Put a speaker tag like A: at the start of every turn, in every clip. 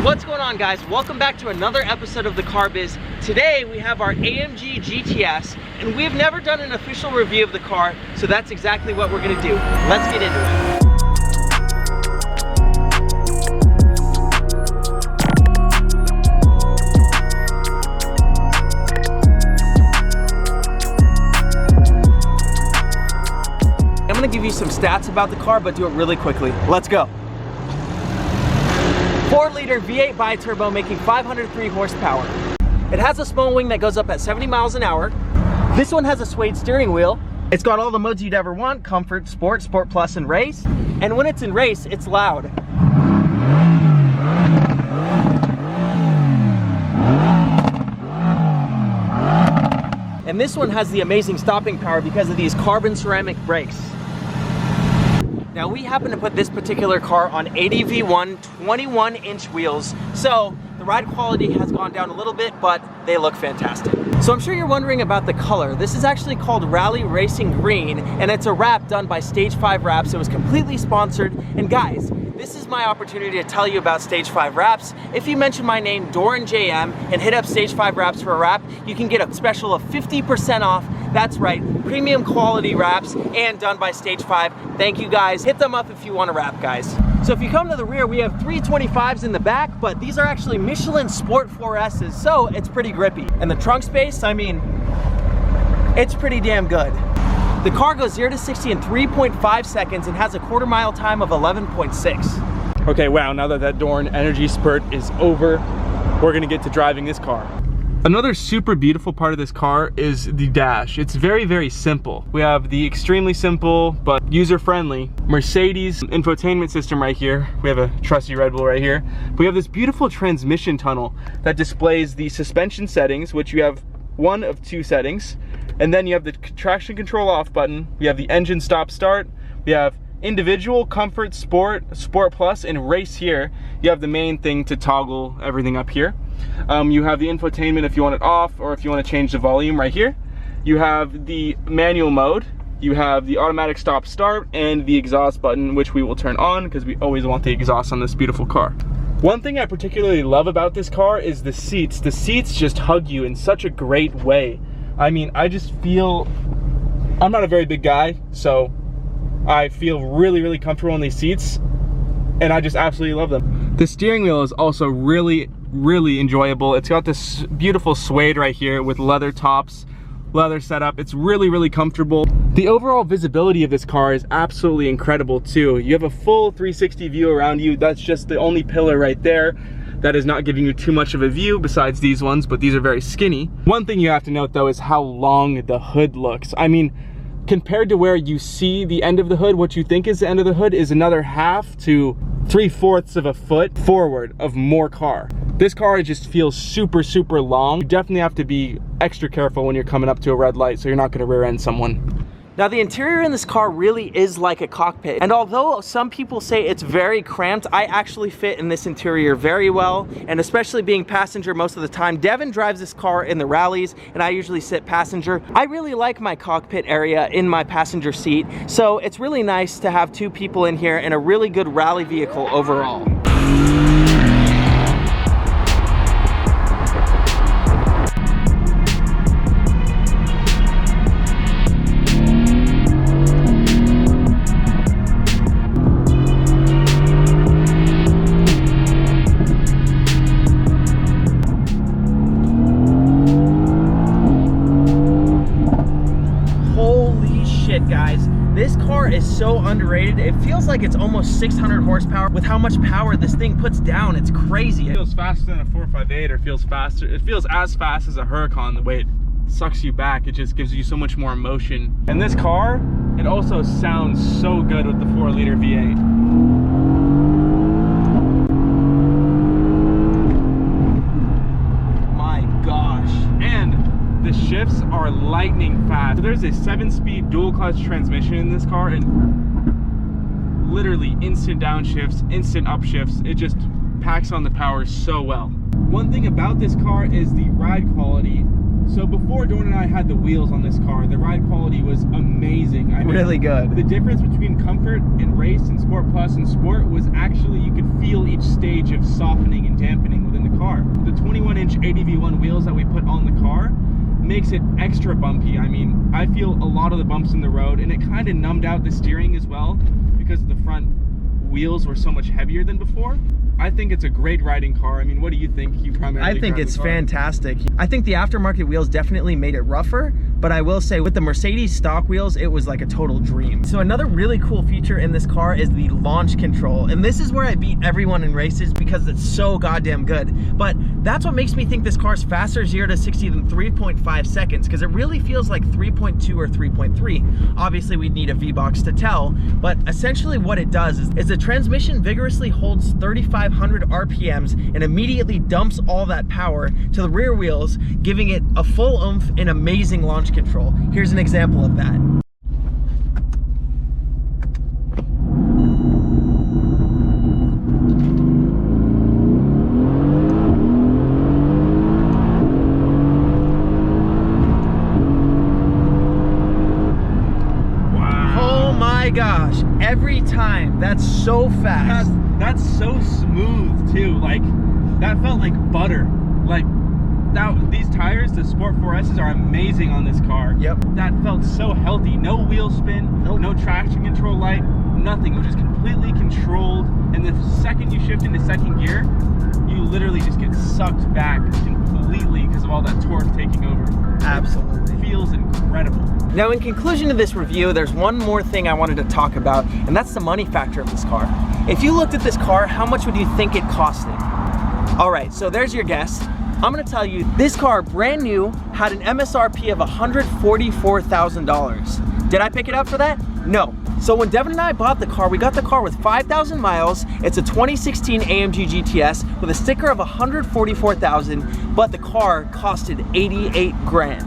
A: What's going on, guys? Welcome back to another episode of the Car Biz. Today we have our AMG GTS and we've never done an official review of the car, so that's exactly what we're gonna do. Let's get into it. I'm gonna give you some stats about the car, but do it really quickly. Let's go. 4-liter V8 bi-turbo making 503 horsepower. It has a small wing that goes up at 70 miles an hour. This one has a suede steering wheel. It's got all the modes you'd ever want: comfort, sport, sport plus, and race. And when it's in race, it's loud. And this one has the amazing stopping power because of these carbon ceramic brakes. Now we happen to put this particular car on ADV1 21-inch wheels, so the ride quality has gone down a little bit, but they look fantastic. So I'm sure you're wondering about the color. This is actually called Rally Racing Green, and it's a wrap done by Stage 5 Wraps. It was completely sponsored, and guys, this is my opportunity to tell you about Stage 5 Wraps. If you mention my name, Doran JM, and hit up Stage 5 Wraps for a wrap, you can get a special of 50% off. That's right, premium quality wraps and done by Stage 5. Thank you guys. Hit them up if you want to wrap, guys. So if you come to the rear, we have 325s in the back, but these are actually Michelin Sport 4S's, so it's pretty grippy. And the trunk space, I mean, it's pretty damn good. The car goes 0 to 60 in 3.5 seconds and has a quarter-mile time of 11.6.
B: Okay, wow, now that Doran energy spurt is over, we're gonna get to driving this car. Another super beautiful part of this car is the dash. It's very, very simple. We have the extremely simple but user-friendly Mercedes infotainment system right here. We have a trusty Red Bull right here. We have this beautiful transmission tunnel that displays the suspension settings, which you have one of two settings. And then you have the traction control off button. We have the engine stop start. We have individual, comfort, sport, sport plus, and race here. You have the main thing to toggle everything up here. You have the infotainment if you want it off, or if you want to change the volume right here. You have the manual mode. You have the automatic stop start and the exhaust button, which we will turn on because we always want the exhaust on this beautiful car. One thing I particularly love about this car is the seats. The seats just hug you in such a great way. I mean, I just feel, I'm not a very big guy, so I feel really, really comfortable in these seats, and I just absolutely love them. The steering wheel is also really, really enjoyable. It's got this beautiful suede right here with leather tops, leather setup. It's really, really comfortable. The overall visibility of this car is absolutely incredible too. You have a full 360 view around you. That's just the only pillar right there that is not giving you too much of a view besides these ones, but these are very skinny. One thing you have to note though is how long the hood looks. I mean, compared to where you see the end of the hood, what you think is the end of the hood is another 1/2 to 3/4 of a foot forward of more car. This car just feels super, super long. You definitely have to be extra careful when you're coming up to a red light so you're not gonna rear end someone.
A: Now the interior in this car really is like a cockpit, and although some people say it's very cramped, I actually fit in this interior very well, and especially being passenger most of the time. Devin drives this car in the rallies and I usually sit passenger. I really like my cockpit area in my passenger seat, so it's really nice to have two people in here and a really good rally vehicle overall. Guys, this car is so underrated. It feels like it's almost 600 horsepower with how much power this thing puts down. It's crazy.
B: It feels faster than a 458, or feels faster. It feels as fast as a Huracan. The way it sucks you back, it just gives you so much more emotion. And this car, it also sounds so good with the 4-liter V8.
A: My gosh.
B: And the shifts are lightning fast. There's a 7-speed dual clutch transmission in this car, and literally instant downshifts, instant upshifts. It just packs on the power so well. One thing about this car is the ride quality So before Dorn and I had the wheels on this car, the ride quality was amazing. I mean,
A: Really good.
B: The difference between comfort and race and Sport Plus and Sport was actually you could feel each stage of softening and dampening within the car. The 21-inch ADV1 wheels that we put on the car makes it extra bumpy. I mean, I feel a lot of the bumps in the road, and it kind of numbed out the steering as well because the front wheels were so much heavier than before. I think it's a great riding car. I mean, what do you think? You primarily
A: I think it's fantastic. I think the aftermarket wheels definitely made it rougher, but I will say with the Mercedes stock wheels, it was like a total dream. So another really cool feature in this car is the launch control. And this is where I beat everyone in races because it's so goddamn good. But that's what makes me think this car's faster 0 to 60 than 3.5 seconds, because it really feels like 3.2 or 3.3. Obviously we'd need a V-Box to tell, but essentially what it does is the transmission vigorously holds 3,500 RPMs and immediately dumps all that power to the rear wheels, giving it a full oomph and amazing launch control. Here's an example of that. Wow. Oh my gosh, every time. That's so fast.
B: That's so smooth too. Like, that felt like butter. Like, these tires, the Sport 4S's, are amazing on this car.
A: Yep.
B: That felt so healthy. No wheel spin, no traction control light, nothing. It was just completely controlled. And the second you shift into second gear, you literally just get sucked back completely because of all that torque taking over.
A: Absolutely.
B: It feels incredible.
A: Now, in conclusion to this review, there's one more thing I wanted to talk about, and that's the money factor of this car. If you looked at this car, how much would you think it costed? All right, so there's your guess. I'm gonna tell you, this car, brand new, had an MSRP of $144,000. Did I pick it up for that? No. So when Devin and I bought the car, we got the car with 5,000 miles. It's a 2016 AMG GTS with a sticker of $144,000, but the car costed 88 grand.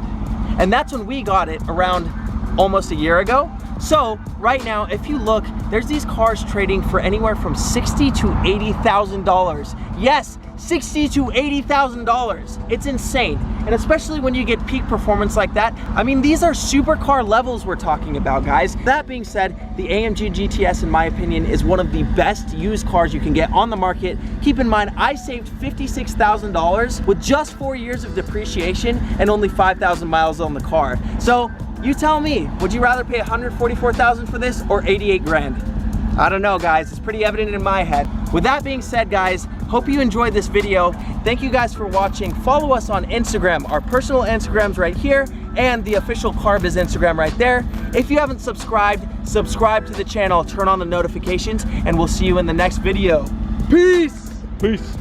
A: And that's when we got it around almost a year ago. So right now, if you look, there's these cars trading for anywhere from $60,000 to $80,000. Yes, $60,000 to $80,000. It's insane. And especially when you get peak performance like that. I mean, these are supercar levels we're talking about, guys. That being said, the AMG GTS, in my opinion, is one of the best used cars you can get on the market. Keep in mind, I saved $56,000 with just 4 years of depreciation and only 5,000 miles on the car. So you tell me, would you rather pay $144,000 for this or 88 grand? I don't know, guys. It's pretty evident in my head. With that being said, guys, hope you enjoyed this video. Thank you guys for watching. Follow us on Instagram. Our personal Instagram's right here, and the official CarBiz Instagram right there. If you haven't subscribed, subscribe to the channel, turn on the notifications, and we'll see you in the next video. Peace!
B: Peace.